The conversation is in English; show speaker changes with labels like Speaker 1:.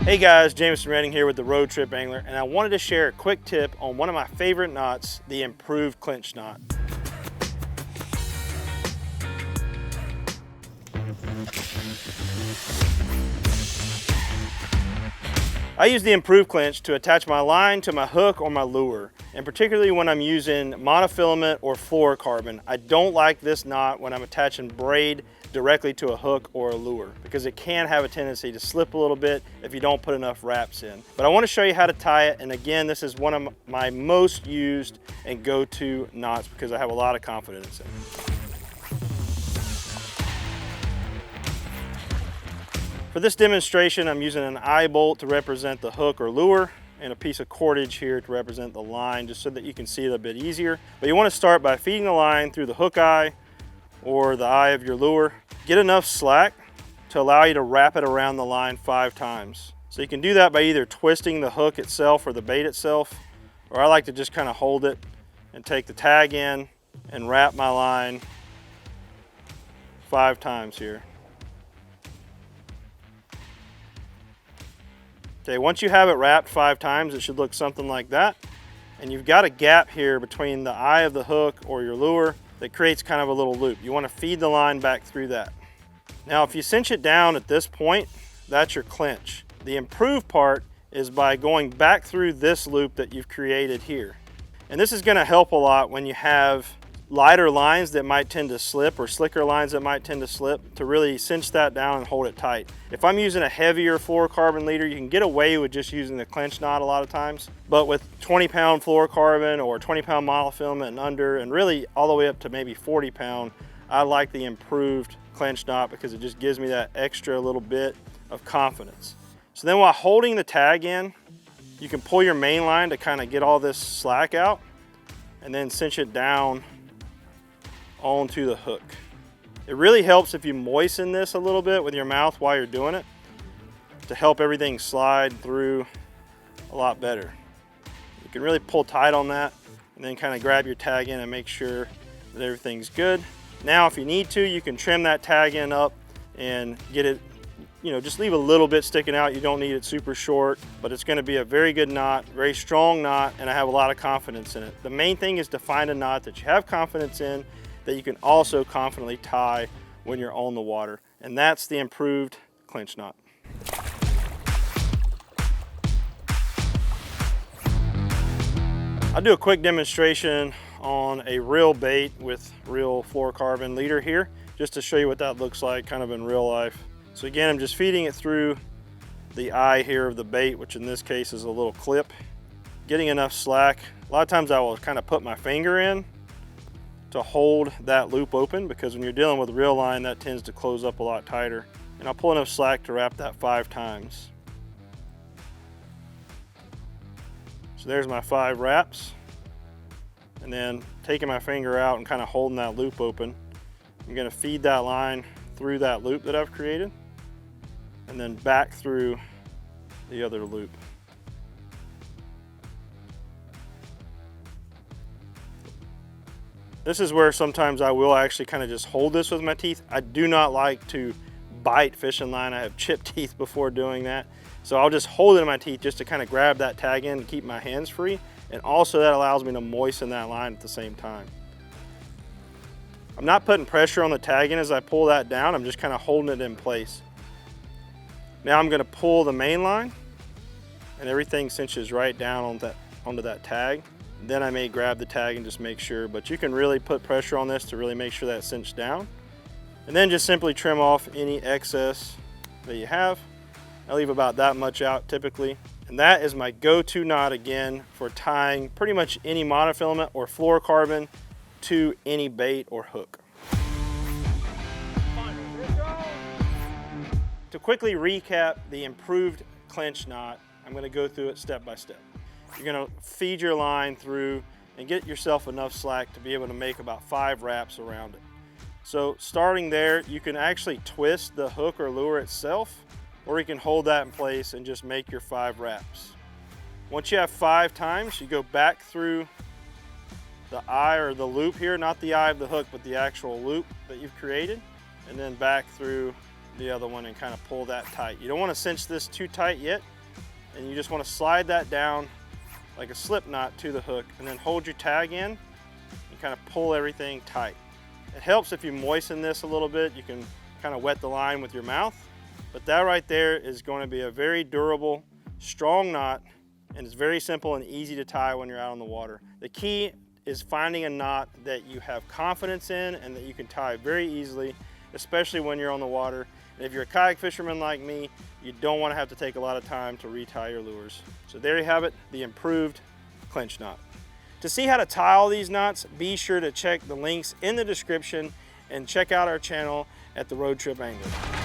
Speaker 1: Hey guys, Jameson Redding here with the Road Trip Angler, and I wanted to share a quick tip on one of my favorite knots, the Improved Clinch Knot. I use the Improved Clinch to attach my line to my hook or my lure, and particularly when I'm using monofilament or fluorocarbon. I don't like this knot when I'm attaching braid directly to a hook or a lure because it can have a tendency to slip a little bit if you don't put enough wraps in. But I want to show you how to tie it, and again, this is one of my most used and go-to knots because I have a lot of confidence in it. For this demonstration, I'm using an eye bolt to represent the hook or lure and a piece of cordage here to represent the line, just so that you can see it a bit easier. But you want to start by feeding the line through the hook eye or the eye of your lure. Get enough slack to allow you to wrap it around the line 5 times. So you can do that by either twisting the hook itself or the bait itself, or I like to just kind of hold it and take the tag in and wrap my line 5 times here. Okay, once you have it wrapped 5 times, it should look something like that. And you've got a gap here between the eye of the hook or your lure that creates kind of a little loop. You want to feed the line back through that. Now, if you cinch it down at this point, that's your clinch. The improved part is by going back through this loop that you've created here. And this is going to help a lot when you have lighter lines that might tend to slip, or slicker lines that might tend to slip, to really cinch that down and hold it tight. If I'm using a heavier fluorocarbon leader, you can get away with just using the clinch knot a lot of times. But with 20-pound fluorocarbon or 20-pound monofilament and under, and really all the way up to maybe 40-pound, I like the improved clinch knot because it just gives me that extra little bit of confidence. So then while holding the tag in, you can pull your main line to kind of get all this slack out and then cinch it down onto the hook. It really helps if you moisten this a little bit with your mouth while you're doing it to help everything slide through a lot better. You can really pull tight on that and then kind of grab your tag in and make sure that everything's good. Now if you need to, you can trim that tag in up and get it, just leave a little bit sticking out. You don't need it super short, but it's going to be a very good knot, very strong knot, and I have a lot of confidence in it. The main thing is to find a knot that you have confidence in, that you can also confidently tie when you're on the water. And that's the improved clinch knot. I'll do a quick demonstration on a real bait with real fluorocarbon leader here, just to show you what that looks like kind of in real life. So again, I'm just feeding it through the eye here of the bait, which in this case is a little clip. Getting enough slack. A lot of times I will kind of put my finger in to hold that loop open, because when you're dealing with real line, that tends to close up a lot tighter. And I'll pull enough slack to wrap that 5 times. So there's my 5 wraps. And then taking my finger out and kind of holding that loop open, I'm going to feed that line through that loop that I've created and then back through the other loop. This is where sometimes I will actually kind of just hold this with my teeth. I do not like to bite fishing line. I have chipped teeth before doing that. So I'll just hold it in my teeth just to kind of grab that tag in and keep my hands free. And also that allows me to moisten that line at the same time. I'm not putting pressure on the tag in as I pull that down. I'm just kind of holding it in place. Now I'm going to pull the main line and everything cinches right down onto that tag. Then I may grab the tag and just make sure, but you can really put pressure on this to really make sure that's cinched down. And then just simply trim off any excess that you have. I leave about that much out typically. And that is my go-to knot again for tying pretty much any monofilament or fluorocarbon to any bait or hook. To quickly recap the improved clinch knot, I'm going to go through it step by step. You're going to feed your line through and get yourself enough slack to be able to make about 5 wraps around it. So starting there, you can actually twist the hook or lure itself, or you can hold that in place and just make your 5 wraps. Once you have 5 times, you go back through the eye or the loop here, not the eye of the hook, but the actual loop that you've created, and then back through the other one and kind of pull that tight. You don't want to cinch this too tight yet, and you just want to slide that down like a slip knot to the hook, and then hold your tag in and kind of pull everything tight. It helps if you moisten this a little bit. You can kind of wet the line with your mouth, but that right there is going to be a very durable, strong knot, and it's very simple and easy to tie when you're out on the water. The key is finding a knot that you have confidence in and that you can tie very easily, especially when you're on the water. And if you're a kayak fisherman like me, you don't want to have to take a lot of time to retie your lures. So there you have it, the improved clinch knot. To see how to tie all these knots, be sure to check the links in the description and check out our channel at The Road Trip Angler.